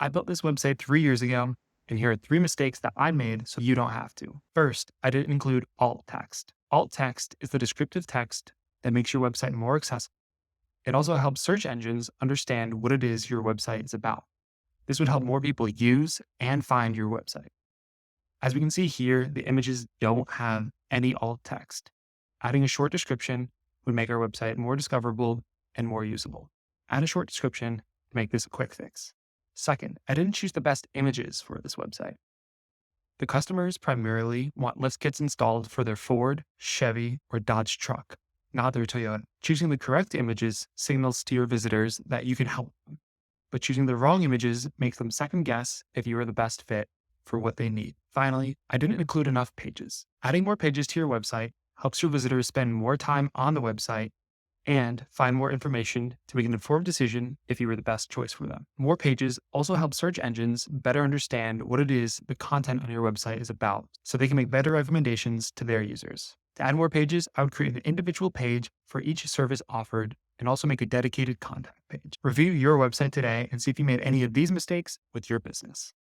I built this website 3 years ago, and here are 3 mistakes that I made so you don't have to. First, I didn't include alt text. Alt text is the descriptive text that makes your website more accessible. It also helps search engines understand what it is your website is about. This would help more people use and find your website. As we can see here, the images don't have any alt text. Adding a short description would make our website more discoverable and more usable. Add a short description to make this a quick fix. Second, I didn't choose the best images for this website. The customers primarily want lift kits installed for their Ford, Chevy, or Dodge truck, not their Toyota. Choosing the correct images signals to your visitors that you can help them, but choosing the wrong images makes them second guess if you are the best fit for what they need. Finally, I didn't include enough pages. Adding more pages to your website helps your visitors spend more time on the website and find more information to make an informed decision if you were the best choice for them. More pages also help search engines better understand what it is the content on your website is about, so they can make better recommendations to their users. To add more pages, I would create an individual page for each service offered and also make a dedicated contact page. Review your website today and see if you made any of these mistakes with your business.